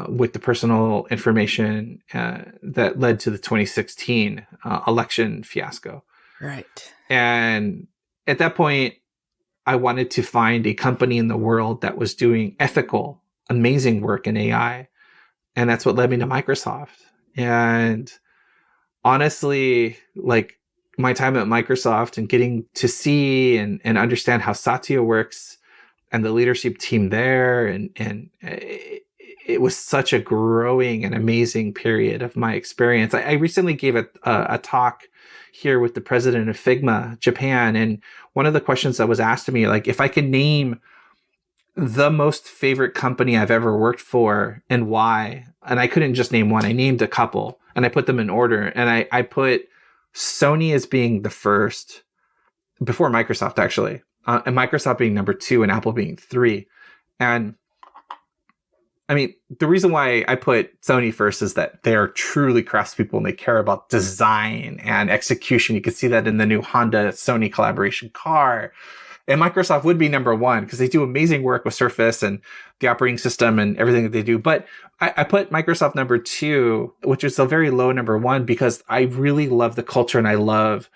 with the personal information that led to the 2016 election fiasco. Right. And at that point, I wanted to find a company in the world that was doing ethical, amazing work in AI. And that's what led me to Microsoft. And honestly, like my time at Microsoft and getting to see and understand how Satya works and the leadership team there. And it was such a growing and amazing period of my experience. I recently gave a talk here with the president of Figma Japan. And one of the questions that was asked to me, like, if I could name the most favorite company I've ever worked for and why, and I couldn't just name one, I named a couple and I put them in order. And I put Sony as being the first, before Microsoft actually. And Microsoft being number 2 and Apple being 3. And I mean, the reason why I put Sony first is that they're truly craftspeople and they care about design and execution. You can see that in the new Honda Sony collaboration car. And Microsoft would be number 1 because they do amazing work with Surface and the operating system and everything that they do. But I put Microsoft number 2, which is a very low number 1, because I really love the culture and I love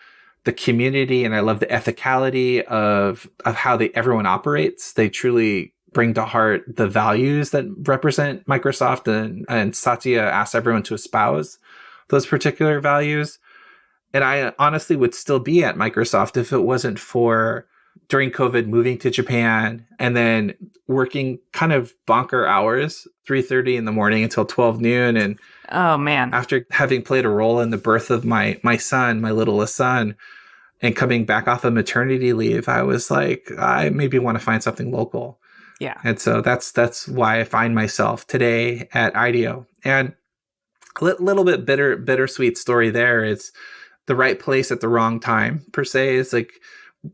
the community and I love the ethicality of how everyone operates. They truly bring to heart the values that represent Microsoft, and Satya asks everyone to espouse those particular values. And I honestly would still be at Microsoft if it wasn't for, during COVID, moving to Japan and then working kind of bonker hours, 3:30 in the morning until 12 noon. And oh man, after having played a role in the birth of my son, my littlest son, and coming back off of maternity leave, I was like, I maybe want to find something local. Yeah. And so that's why I find myself today at IDEO. And a little bit bittersweet story there. It's the right place at the wrong time, per se. It's like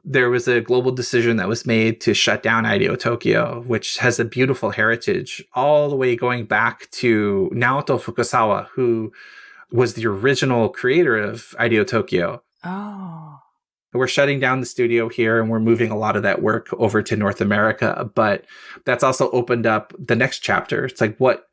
there was a global decision that was made to shut down IDEO Tokyo, which has a beautiful heritage all the way going back to Naoto Fukusawa, who was the original creator of IDEO Tokyo. Oh. We're shutting down the studio here and we're moving a lot of that work over to North America. But that's also opened up the next chapter. It's like, what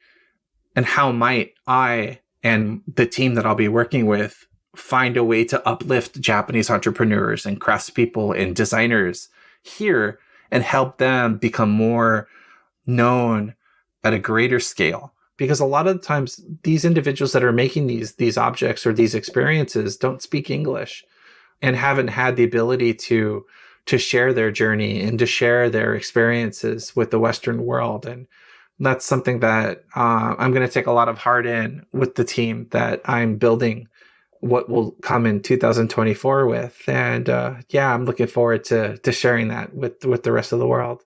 and how might I and the team that I'll be working with find a way to uplift Japanese entrepreneurs and craftspeople and designers here and help them become more known at a greater scale? Because a lot of the times these individuals that are making these objects or these experiences don't speak English and haven't had the ability to share their journey and to share their experiences with the Western world. And that's something that I'm going to take a lot of heart in with the team that I'm building what will come in 2024 with. And I'm looking forward to sharing that with the rest of the world.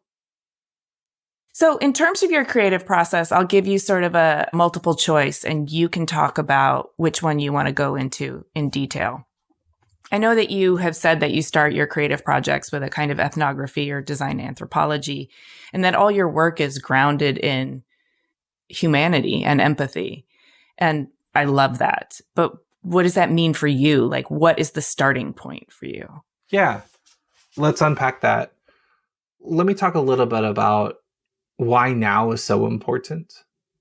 So in terms of your creative process, I'll give you sort of a multiple choice and you can talk about which one you want to go into in detail. I know that you have said that you start your creative projects with a kind of ethnography or design anthropology, and that all your work is grounded in humanity and empathy. And I love that. But what does that mean for you? Like, what is the starting point for you? Yeah, let's unpack that. Let me talk a little bit about why now is so important,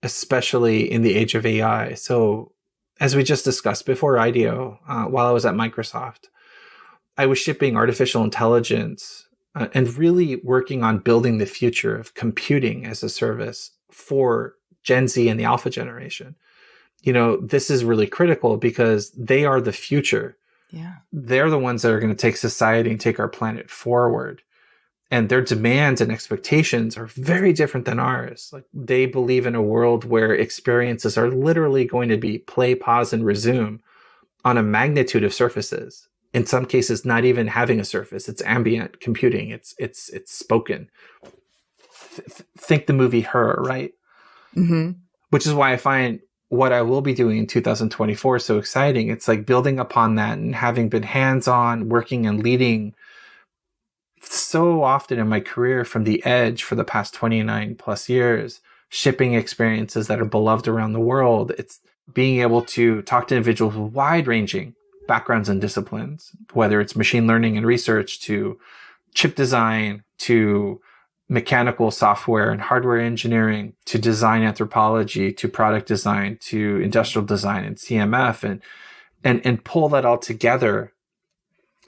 especially in the age of AI. So as we just discussed before IDEO, while I was at Microsoft, I was shipping artificial intelligence and really working on building the future of computing as a service for Gen Z and the Alpha generation. This is really critical because they are the future. Yeah. They're the ones that are going to take society and take our planet forward. And their demands and expectations are very different than ours. Like, they believe in a world where experiences are literally going to be play, pause, and resume on a magnitude of surfaces. In some cases, not even having a surface. It's ambient computing. It's spoken. Think the movie Her, right? Mm-hmm. Which is why I find what I will be doing in 2024 so exciting. It's like building upon that and having been hands-on, working and leading so often in my career from the edge for the past 29 plus years, shipping experiences that are beloved around the world. It's being able to talk to individuals with wide-ranging backgrounds and disciplines, whether it's machine learning and research to chip design, to mechanical software and hardware engineering, to design anthropology, to product design, to industrial design and CMF, and pull that all together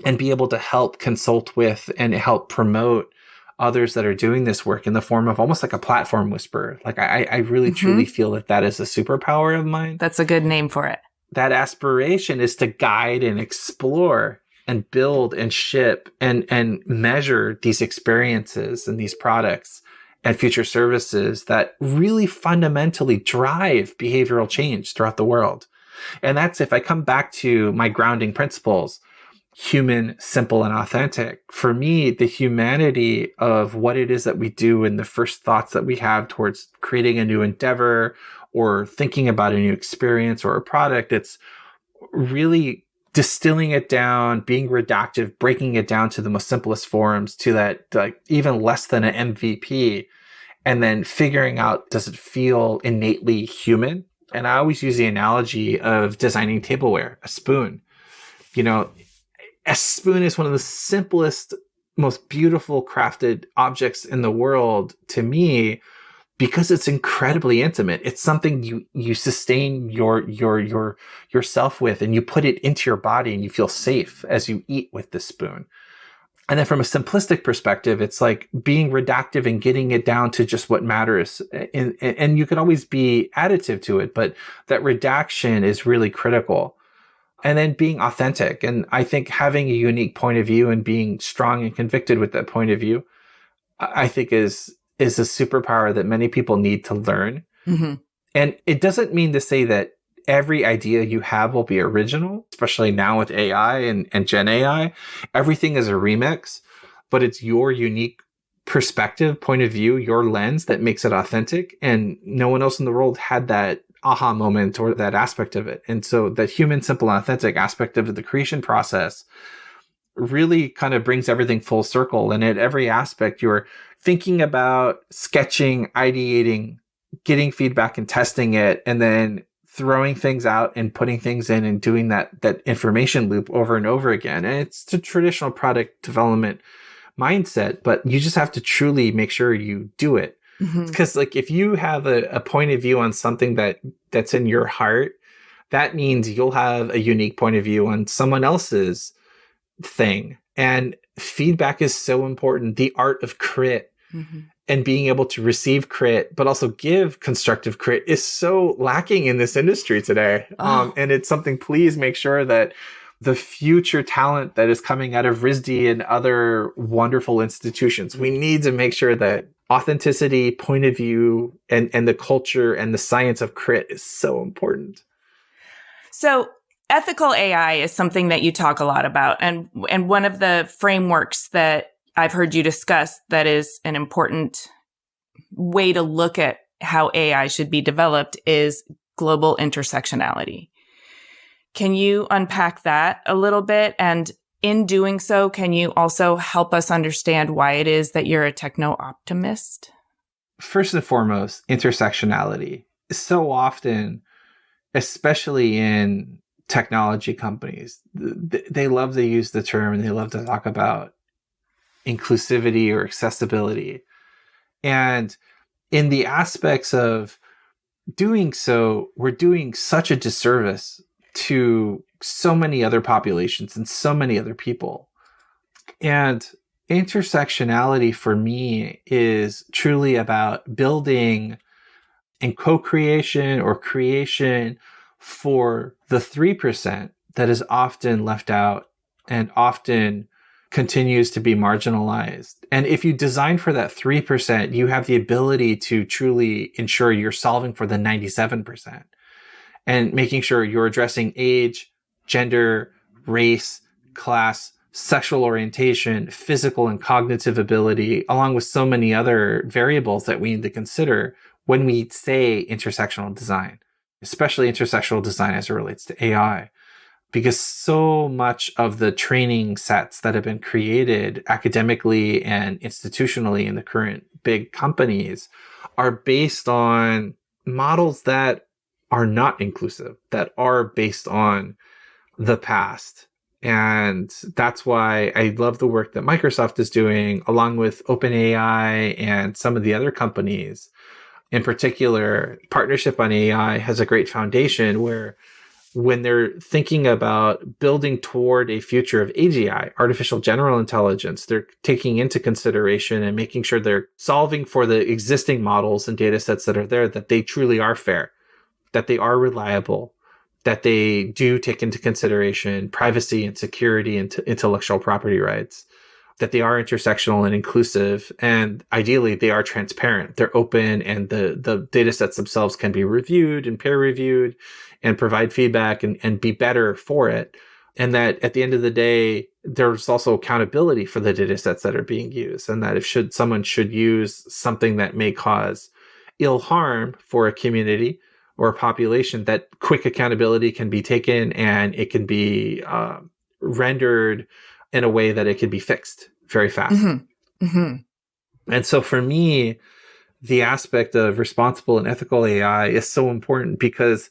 and be able to help consult with and help promote others that are doing this work in the form of almost like a platform whisperer. Like, I really truly feel that is a superpower of mine. That's a good name for it. That aspiration is to guide and explore and build and ship and measure these experiences and these products and future services that really fundamentally drive behavioral change throughout the world. And that's, if I come back to my grounding principles, human, simple, and authentic. For me, the humanity of what it is that we do and the first thoughts that we have towards creating a new endeavor or thinking about a new experience or a product, it's really distilling it down, being redactive, breaking it down to the most simplest forms, to that, like, even less than an MVP, and then figuring out, does it feel innately human? And I always use the analogy of designing tableware, a spoon. A spoon is one of the simplest, most beautiful crafted objects in the world to me, because it's incredibly intimate. It's something you sustain yourself with, and you put it into your body and you feel safe as you eat with the spoon. And then from a simplistic perspective, it's like being redactive and getting it down to just what matters. And you can always be additive to it, but that redaction is really critical. And then being authentic. And I think having a unique point of view and being strong and convicted with that point of view, I think is a superpower that many people need to learn. Mm-hmm. And it doesn't mean to say that every idea you have will be original, especially now with AI and Gen AI. Everything is a remix, but it's your unique perspective, point of view, your lens that makes it authentic. And no one else in the world had that aha moment or that aspect of it. And so that human, simple, and authentic aspect of the creation process really kind of brings everything full circle. And at every aspect, you're thinking about sketching, ideating, getting feedback and testing it, and then throwing things out and putting things in and doing that information loop over and over again. And it's the traditional product development mindset, but you just have to truly make sure you do it. Because like, if you have a point of view on something that's in your heart, that means you'll have a unique point of view on someone else's thing. And feedback is so important. The art of crit and being able to receive crit, but also give constructive crit, is so lacking in this industry today. And it's something, please make sure that the future talent that is coming out of RISD and other wonderful institutions, we need to make sure that authenticity, point of view, and the culture and the science of crit is so important. So ethical AI is something that you talk a lot about. And one of the frameworks that I've heard you discuss that is an important way to look at how AI should be developed is global intersectionality. Can you unpack that a little bit? And in doing so, can you also help us understand why it is that you're a techno-optimist? First and foremost, intersectionality. So often, especially in technology companies, they love to use the term and they love to talk about inclusivity or accessibility. And in the aspects of doing so, we're doing such a disservice to so many other populations and so many other people. And intersectionality for me is truly about building and co-creation or creation for the 3% that is often left out and often continues to be marginalized. And if you design for that 3%, you have the ability to truly ensure you're solving for the 97% and making sure you're addressing age, gender, race, class, sexual orientation, physical and cognitive ability, along with so many other variables that we need to consider when we say intersectional design, especially intersectional design as it relates to AI. Because so much of the training sets that have been created academically and institutionally in the current big companies are based on models that are not inclusive, that are based on the past. And that's why I love the work that Microsoft is doing, along with OpenAI and some of the other companies. In particular, partnership on AI has a great foundation where when they're thinking about building toward a future of AGI, artificial general intelligence, they're taking into consideration and making sure they're solving for the existing models and data sets that are there, that they truly are fair, that they are reliable, that they do take into consideration privacy and security and intellectual property rights, that they are intersectional and inclusive, and ideally they are transparent, they're open, and the data sets themselves can be reviewed and peer reviewed and provide feedback and be better for it. And that at the end of the day, there's also accountability for the data sets that are being used. And that if someone should use something that may cause ill harm for a community or a population, that quick accountability can be taken and it can be rendered in a way that it can be fixed very fast. Mm-hmm. Mm-hmm. And so for me, the aspect of responsible and ethical AI is so important because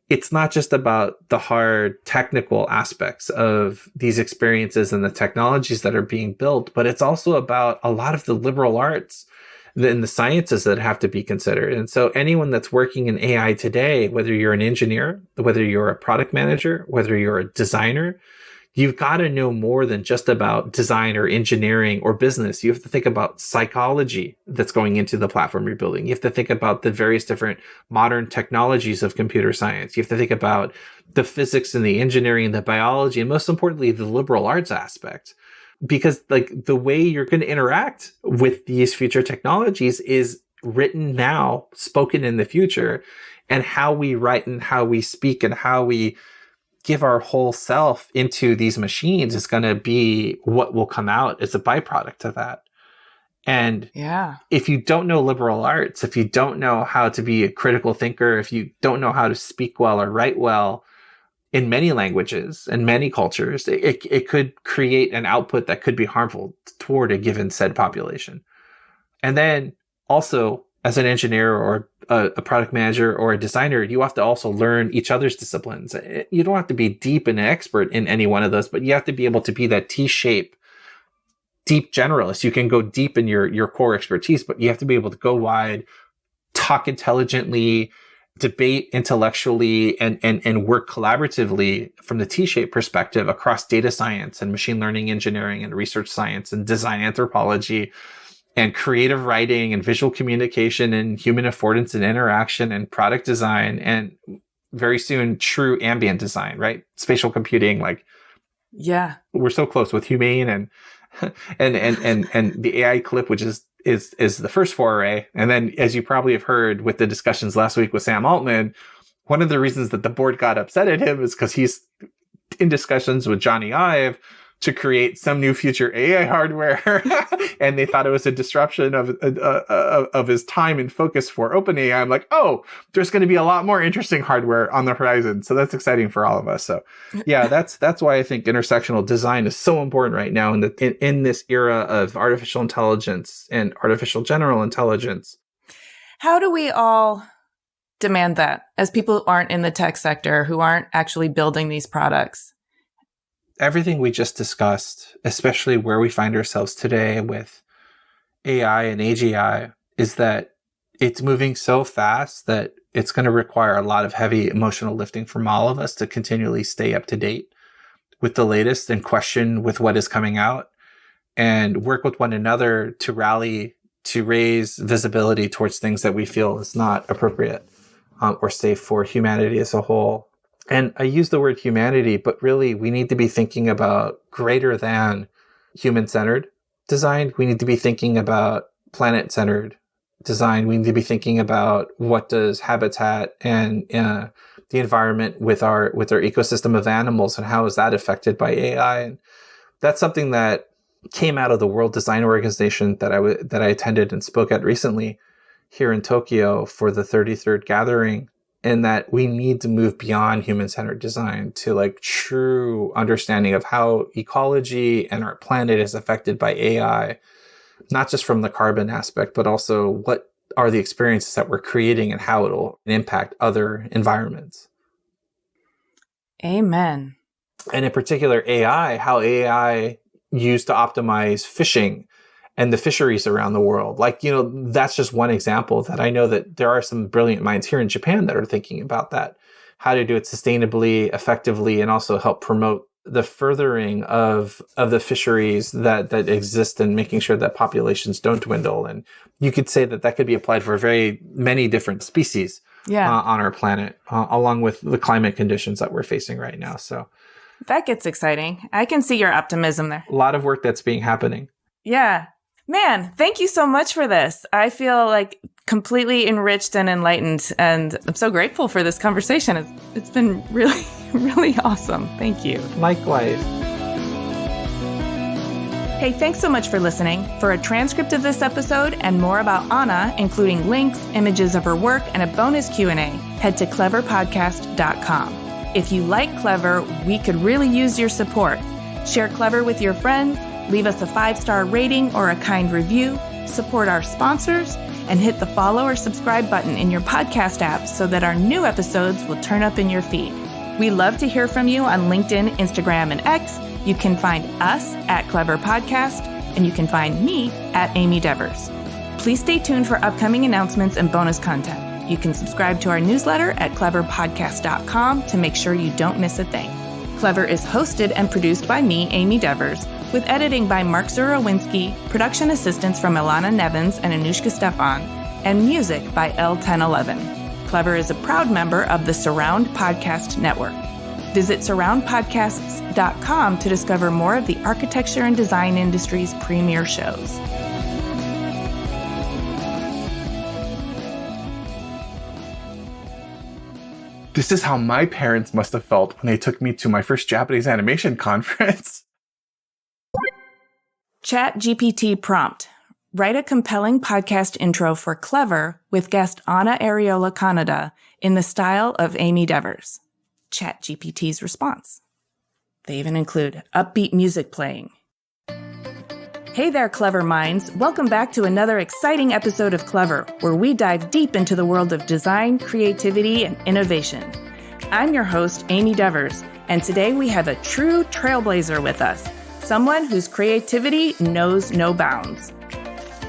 it's not just about the hard technical aspects of these experiences and the technologies that are being built, but it's also about a lot of the liberal arts and the sciences that have to be considered. And so anyone that's working in AI today, whether you're an engineer, whether you're a product manager, whether you're a designer, you've got to know more than just about design or engineering or business. You have to think about psychology that's going into the platform you're building. You have to think about the various different modern technologies of computer science. You have to think about the physics and the engineering and the biology, and most importantly, the liberal arts aspect. Because like the way you're going to interact with these future technologies is written now, spoken in the future, and how we write and how we speak and how we give our whole self into these machines is going to be what will come out as a byproduct of that. And if you don't know liberal arts, if you don't know how to be a critical thinker, if you don't know how to speak well or write well in many languages and many cultures, it could create an output that could be harmful toward a given said population. And then also, as an engineer or a product manager or a designer, you have to also learn each other's disciplines. You don't have to be deep and an expert in any one of those, but you have to be able to be that T-shape, deep generalist. You can go deep in your core expertise, but you have to be able to go wide, talk intelligently, debate intellectually, and work collaboratively from the T-shaped perspective across data science and machine learning engineering and research science and design anthropology and creative writing and visual communication and human affordance and interaction and product design and very soon true ambient design, right? Spatial computing, we're so close with Humane and the AI clip, which is the first foray. And then, as you probably have heard with the discussions last week with Sam Altman, one of the reasons that the board got upset at him is because he's in discussions with Johnny Ive to create some new future AI hardware, and they thought it was a disruption of his time and focus for OpenAI. I'm like, oh, there's going to be a lot more interesting hardware on the horizon, so that's exciting for all of us. So, yeah, that's why I think intersectional design is so important right now in this era of artificial intelligence and artificial general intelligence. How do we all demand that as people who aren't in the tech sector, who aren't actually building these products? Everything we just discussed, especially where we find ourselves today with AI and AGI, is that it's moving so fast that it's going to require a lot of heavy emotional lifting from all of us to continually stay up to date with the latest and question with what is coming out. and work with one another to rally, to raise visibility towards things that we feel is not appropriate or safe for humanity as a whole. And I use the word humanity, but really we need to be thinking about greater than human-centered design. We need to be thinking about planet-centered design. We need to be thinking about what does habitat and the environment with our ecosystem of animals, and how is that affected by AI? And that's something that came out of the World Design Organization that I attended and spoke at recently here in Tokyo for the 33rd gathering, and that we need to move beyond human-centered design to like true understanding of how ecology and our planet is affected by AI, not just from the carbon aspect, but also what are the experiences that we're creating and how it'll impact other environments. Amen. And in particular, AI, how AI used to optimize fishing and the fisheries around the world. Like, that's just one example that I know that there are some brilliant minds here in Japan that are thinking about that, how to do it sustainably, effectively, and also help promote the furthering of the fisheries that exist and making sure that populations don't dwindle. And you could say that could be applied for very many different species on our planet, along with the climate conditions that we're facing right now. So that gets exciting. I can see your optimism there. A lot of work that's happening. Yeah. Man, thank you so much for this. I feel like completely enriched and enlightened, and I'm so grateful for this conversation. It's been really, really awesome. Thank you. Likewise. Hey, thanks so much for listening. For a transcript of this episode and more about Anna, including links, images of her work, and a bonus Q&A, head to cleverpodcast.com. If you like Clever, we could really use your support. Share Clever with your friends, leave us a 5-star rating or a kind review, support our sponsors, and hit the follow or subscribe button in your podcast app so that our new episodes will turn up in your feed. We love to hear from you on LinkedIn, Instagram, and X. You can find us at Clever Podcast, and you can find me at Amy Devers. Please stay tuned for upcoming announcements and bonus content. You can subscribe to our newsletter at cleverpodcast.com to make sure you don't miss a thing. Clever is hosted and produced by me, Amy Devers, with editing by Mark Zurowinski, production assistance from Ilana Nevins and Anushka Stefan, and music by L1011. Clever is a proud member of the Surround Podcast Network. Visit surroundpodcasts.com to discover more of the architecture and design industry's premier shows. This is how my parents must have felt when they took me to my first Japanese animation conference. ChatGPT prompt. Write a compelling podcast intro for Clever with guest Anna Arriola-Kanada in the style of Amy Devers. ChatGPT's response. They even include upbeat music playing. Hey there, Clever minds. Welcome back to another exciting episode of Clever, where we dive deep into the world of design, creativity, and innovation. I'm your host, Amy Devers, and today we have a true trailblazer with us, someone whose creativity knows no bounds.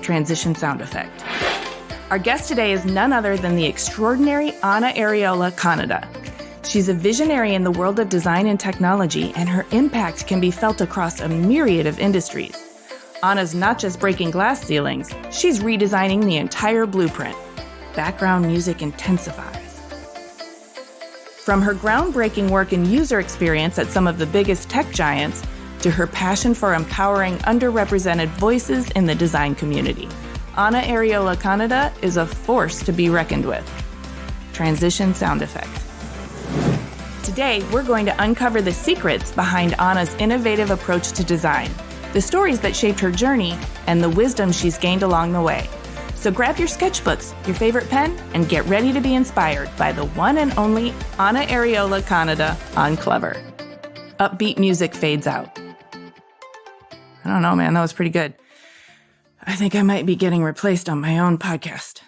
Transition sound effect. Our guest today is none other than the extraordinary Anna Arriola-Kanada. She's a visionary in the world of design and technology, and her impact can be felt across a myriad of industries. Anna's not just breaking glass ceilings, she's redesigning the entire blueprint. Background music intensifies. From her groundbreaking work in user experience at some of the biggest tech giants, to her passion for empowering underrepresented voices in the design community, Anna Arriola-Kanada is a force to be reckoned with. Transition sound effect. Today, we're going to uncover the secrets behind Anna's innovative approach to design, the stories that shaped her journey, and the wisdom she's gained along the way. So grab your sketchbooks, your favorite pen, and get ready to be inspired by the one and only Anna Arriola-Kanada on Clever. Upbeat music fades out. I don't know, man, that was pretty good. I think I might be getting replaced on my own podcast.